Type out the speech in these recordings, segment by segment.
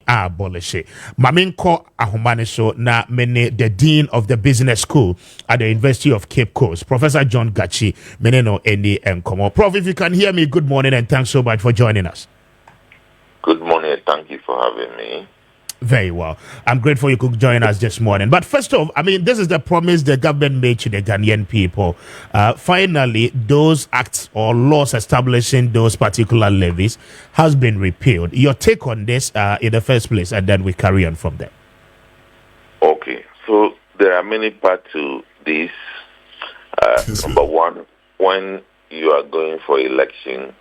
abolish it. Maminko Ahumaniso na mene the Dean of the Business School at the University of Cape Coast, Professor John Gatsi Meneno Eni Enkomo. Prof, if you can hear me, good morning and thanks so much for joining us. Good morning. Thank you for having me. Very well. I'm grateful you could join us this morning. But first off, I mean, this is the promise the government made to the Ghanaian people. Finally, those acts or laws establishing those particular levies has been repealed. Your take on this in the first place, and then we carry on from there. Okay. So there are many parts to this. Number one, when you are going for election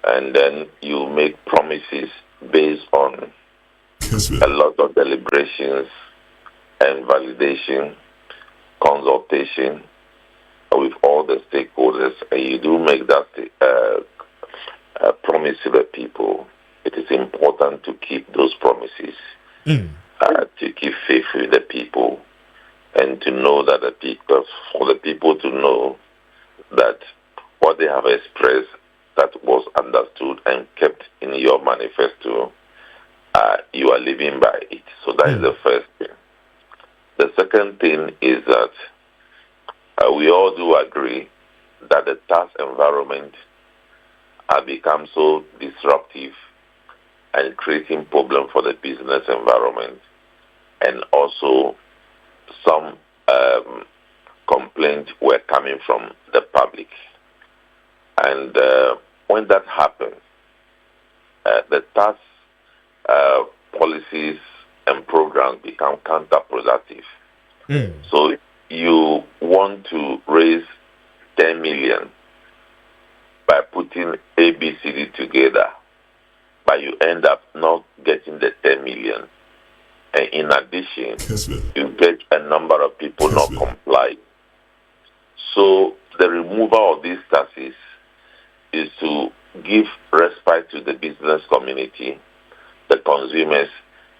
and then you make promises based on a lot of deliberations and validation, consultation with all the stakeholders, and you do make that promise to the people, it is important to keep those promises, to keep faith with the people, and to know that for the people to know that what they have expressed that was understood and kept in your manifesto, you are living by it. So that is the first thing. The second thing is that we all do agree that the tax environment has become so disruptive and creating problem for the business environment, and also some complaints were coming from the public. And when that happens, the tax policies and programs become counterproductive. So you want to raise 10 million by putting ABCD together, but you end up not getting the 10 million. And in addition, you get a number of people not comply. So the removal of these taxes is to give respite to the business community, the consumers,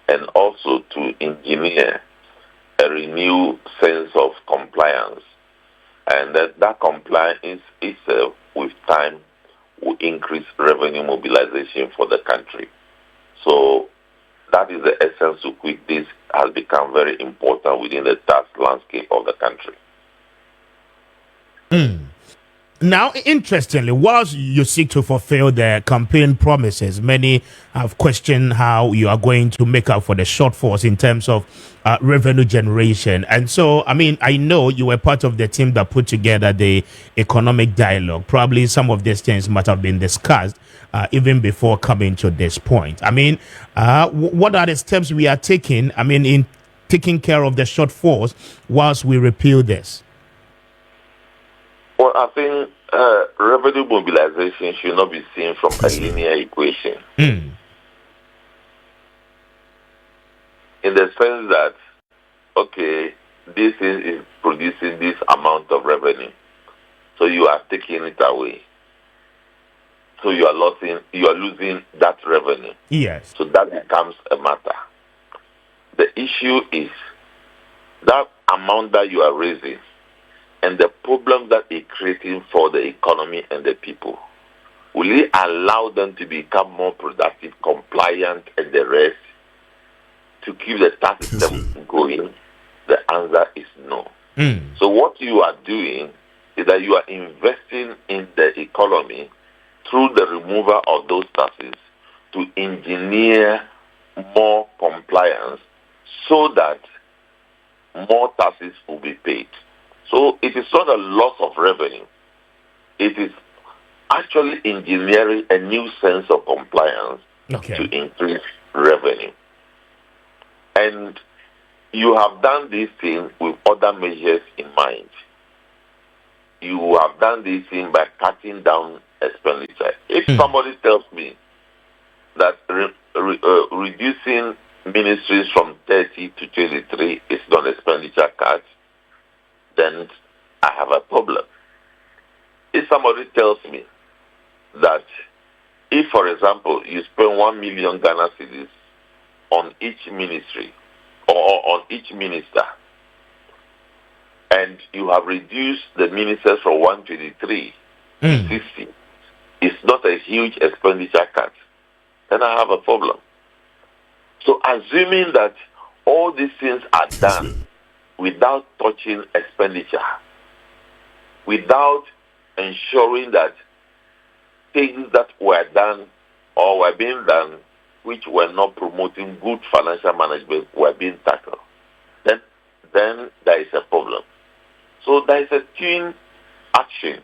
and also to engineer a renewed sense of compliance. And that compliance itself, with time, will increase revenue mobilization for the country. So that is the essence to which this has become very important within the tax landscape of the country. Now, interestingly, whilst you seek to fulfill the campaign promises, many have questioned how you are going to make up for the shortfalls in terms of revenue generation. And so, I mean, I know you were part of the team that put together the economic dialogue. Probably some of these things might have been discussed even before coming to this point. I mean, what are the steps we are taking, I mean, in taking care of the shortfalls whilst we repeal this? Well, I think revenue mobilization should not be seen from a linear equation. In the sense that, okay, this is producing this amount of revenue, so you are taking it away. So you are losing that revenue. Yes. So that becomes a matter. The issue is that amount that you are raising and the problem that it's creating for the economy and the people. Will it allow them to become more productive, compliant, and the rest to keep the tax system going? The answer is no. So what you are doing is that you are investing in the economy through the removal of those taxes to engineer more compliance so that more taxes will be paid. So it is not a loss of revenue. It is actually engineering a new sense of compliance to increase revenue. And you have done this thing with other measures in mind. You have done this thing by cutting down expenditure. If somebody tells me that reducing ministries from 30 to 23 is not expenditure cut, then I have a problem. If somebody tells me that if, for example, you spend 1 million Ghana cedis on each ministry or on each minister, and you have reduced the ministers from 123 to 60, it's not a huge expenditure cut, then I have a problem. assuming that all these things are done without touching expenditure, without ensuring that things that were done or were being done which were not promoting good financial management were being tackled, then there is a problem. So there is a twin action.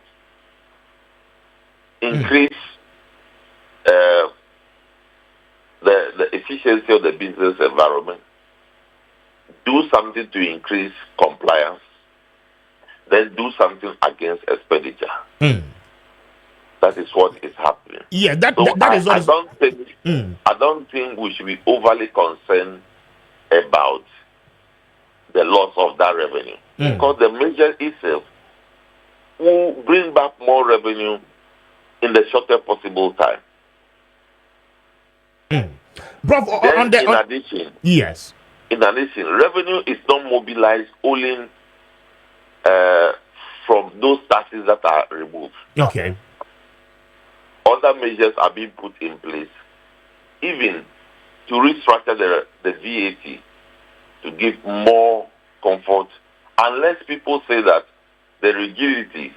Increase the efficiency of the business environment, do something to increase compliance, then do something against expenditure. That is what is happening. Yeah, that is I don't think we should be overly concerned about the loss of that revenue, because the measure itself will bring back more revenue in the shortest possible time. Prof, in addition, revenue is not mobilized only from those taxes that are removed. Okay. Other measures are being put in place, even to restructure the VAT to give more comfort, unless people say that the rigidity,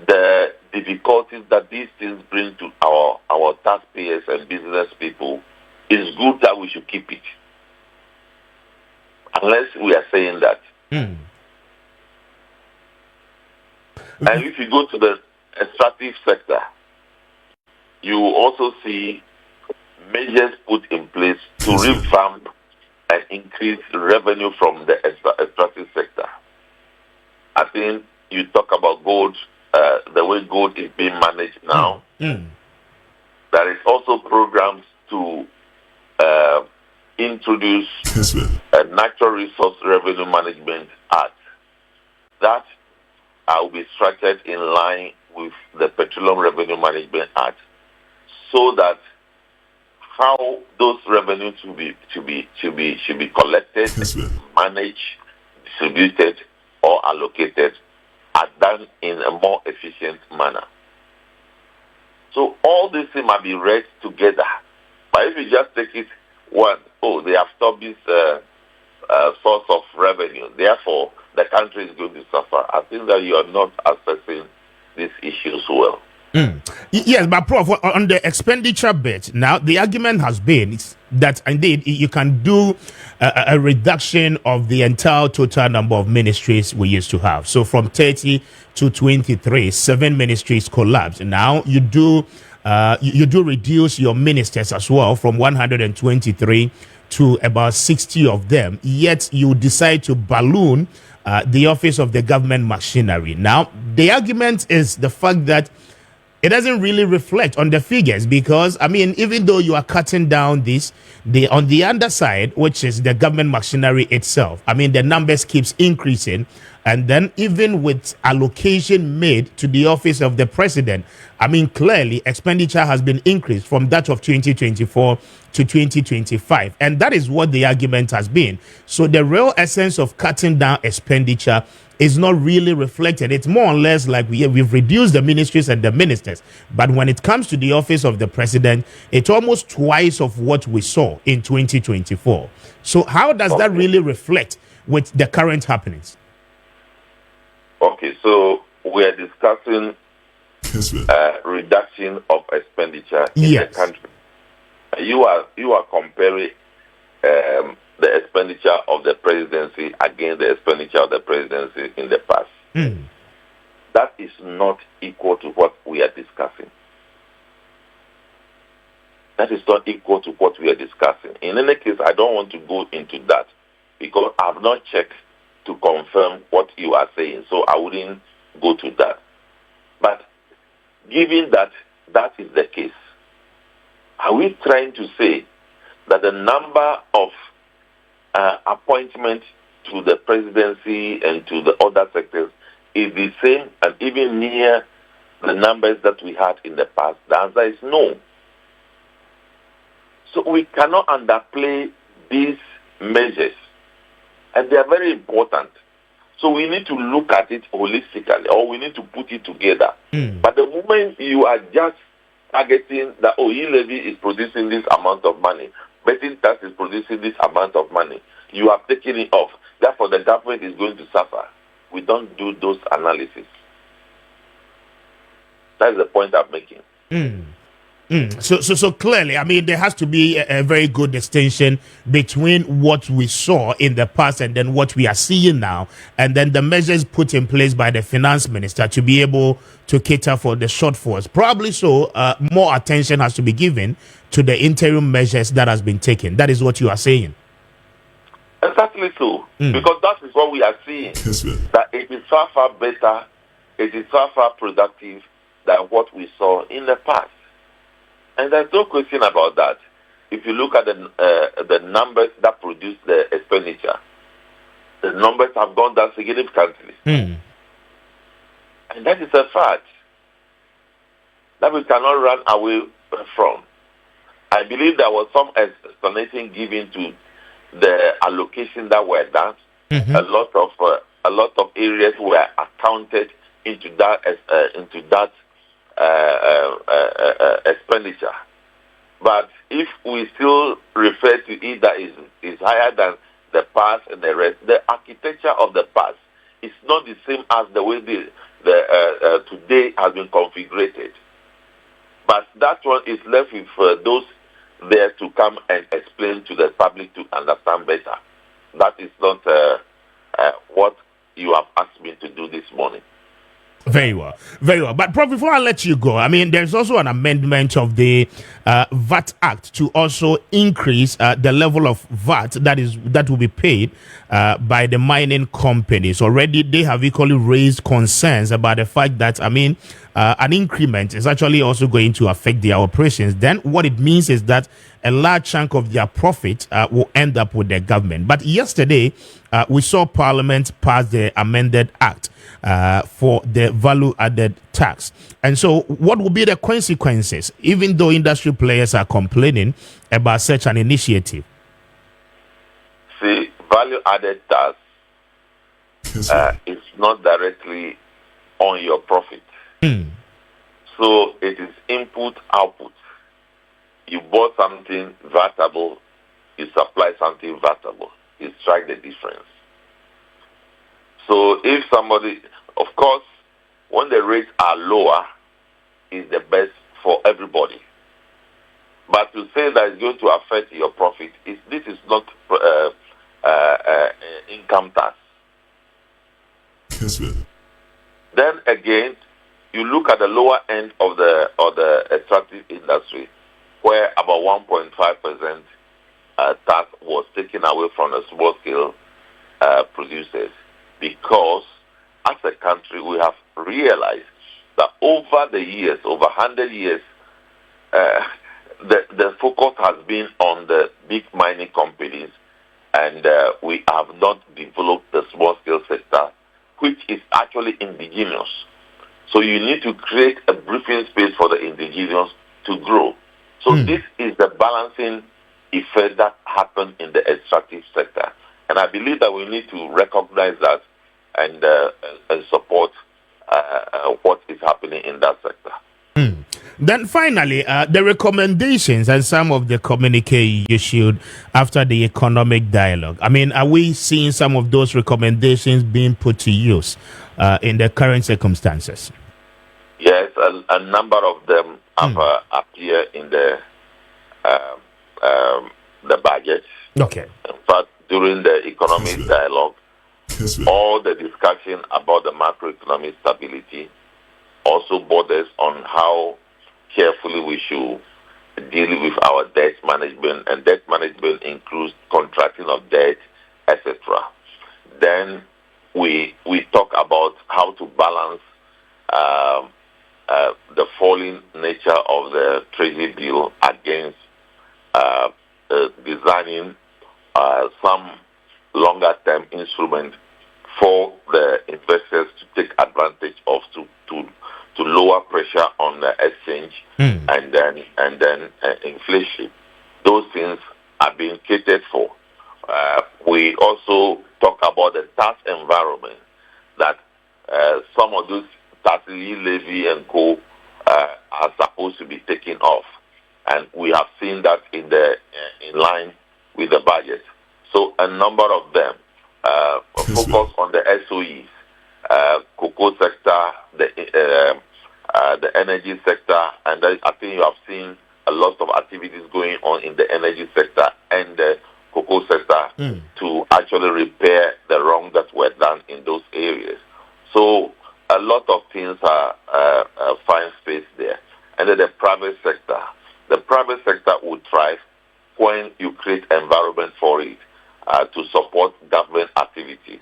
the difficulties that these things bring to our taxpayers and business people is good, that we should keep it. Unless we are saying that. And if you go to the extractive sector, you will also see measures put in place to revamp and increase revenue from the extractive sector. I think you talk about gold, the way gold is being managed now. There is also programs to introduce a Natural Resource Revenue Management Act that will be structured in line with the Petroleum Revenue Management Act, so that how those revenues should be collected, managed, distributed, or allocated are done in a more efficient manner. So all these things might be read together. But if you just take it they have stopped this source of revenue, therefore the country is going to suffer, I think that you are not assessing these issues well. Yes, but Prof, on the expenditure bit, now the argument has been that indeed you can do a reduction of the entire total number of ministries we used to have. So from 30 to 23, 7 ministries collapsed. Now you do reduce your ministers as well from 123 to about 60 of them. Yet you decide to balloon the office of the government machinery. Now the argument is the fact that it doesn't really reflect on the figures, because I mean, even though you are cutting down on the underside, which is the government machinery itself, I mean, the numbers keeps increasing. And then even with allocation made to the office of the president, I mean, clearly expenditure has been increased from that of 2024 to 2025. And that is what the argument has been. So the real essence of cutting down expenditure is not really reflected. It's more or less like we've reduced the ministries and the ministers. But when it comes to the office of the president, it's almost twice of what we saw in 2024. So how does that really reflect with the current happenings? Okay, so we are discussing reduction of expenditure in the country. You are comparing the expenditure of the presidency against the expenditure of the presidency in the past. That is not equal to what we are discussing. That is not equal to what we are discussing. In any case, I don't want to go into that because I have not checked to confirm what you are saying, so I wouldn't go to that. But given that that is the case, are we trying to say that the number of appointments to the presidency and to the other sectors is the same and even near the numbers that we had in the past? The answer is no. So we cannot underplay these measures, and they are very important. So we need to look at it holistically, or we need to put it together. But the moment you are just targeting that, e-levy is producing this amount of money, betting tax is producing this amount of money. You have taken it off. Therefore, the government is going to suffer. We don't do those analyses. That's the point I'm making. So clearly, I mean, there has to be a very good distinction between what we saw in the past and then what we are seeing now, and then the measures put in place by the finance minister to be able to cater for the shortfalls. Probably so, more attention has to be given to the interim measures that has been taken. That is what you are saying. Exactly so, because that is what we are seeing. That it is far, far better, it is far, far productive than what we saw in the past. And there's no question about that. If you look at the numbers that produce the expenditure, the numbers have gone down significantly. And that is a fact that we cannot run away from. I believe there was some explanation given to the allocation that were done. A lot of areas were accounted into that expenditure. But if we still refer to it that is higher than the past and the rest, the architecture of the past is not the same as the way the today has been configured. But that one is left with those there to come and explain to the public to understand better. That is not what you have asked me to do this morning. Very well, very well. But Prof, before I let you go, I mean, there's also an amendment of the VAT Act to also increase the level of VAT that will be paid by the mining companies. Already, they have equally raised concerns about the fact that, I mean, an increment is actually also going to affect their operations. Then what it means is that a large chunk of their profit will end up with the government. But yesterday, we saw Parliament pass the amended act for the value-added tax. And so what will be the consequences, even though industry players are complaining about such an initiative? See, value-added tax is not directly on your profit. So it is input-output. You bought something vatable, you supply something vatable. You strike the difference. So if somebody, of course, when the rates are lower, is the best for everybody. But to say that it's going to affect your profit, this is not income tax. Kessben. Then again, you look at the lower end of the extractive industry, where about 1.5% tax was taken away from the small scale producers, because as a country we have realized that over the years, over 100 years, the focus has been on the big mining companies, and we have not developed the small scale sector, which is actually indigenous. So you need to create a breathing space for the indigenous to grow. So this is the balancing effect that happened in the extractive sector. And I believe that we need to recognize that and support what is happening in that sector. Then finally, the recommendations and some of the communique you issued after the economic dialogue. I mean, are we seeing some of those recommendations being put to use in the current circumstances? Yes, a number of them have appeared in the budget. Okay. In fact, during the economic dialogue, all the discussion about the macroeconomic stability also borders on how carefully we should deal with our debt management, and debt management includes contracting of debt, etc. Then we talk about how to balance the falling nature of the treasury bill against designing some longer-term instrument for the investors to take advantage of to lower pressure on the exchange and then inflation. Those things are being catered for. We also talk about the tax environment, that some of those tax levy and co are supposed to be taken off. and we have seen that in line with the budget. So a number of them focus on the SOEs, cocoa sector, the energy sector, and I think you have seen a lot of activities going on in the energy sector and the cocoa sector to actually repair the wrong that were done in those areas. So a lot of things are find space there. And then the private sector will thrive when you create environment for it to support government activity,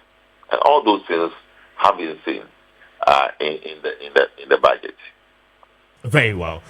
and all those things have been seen in the budget. Very well.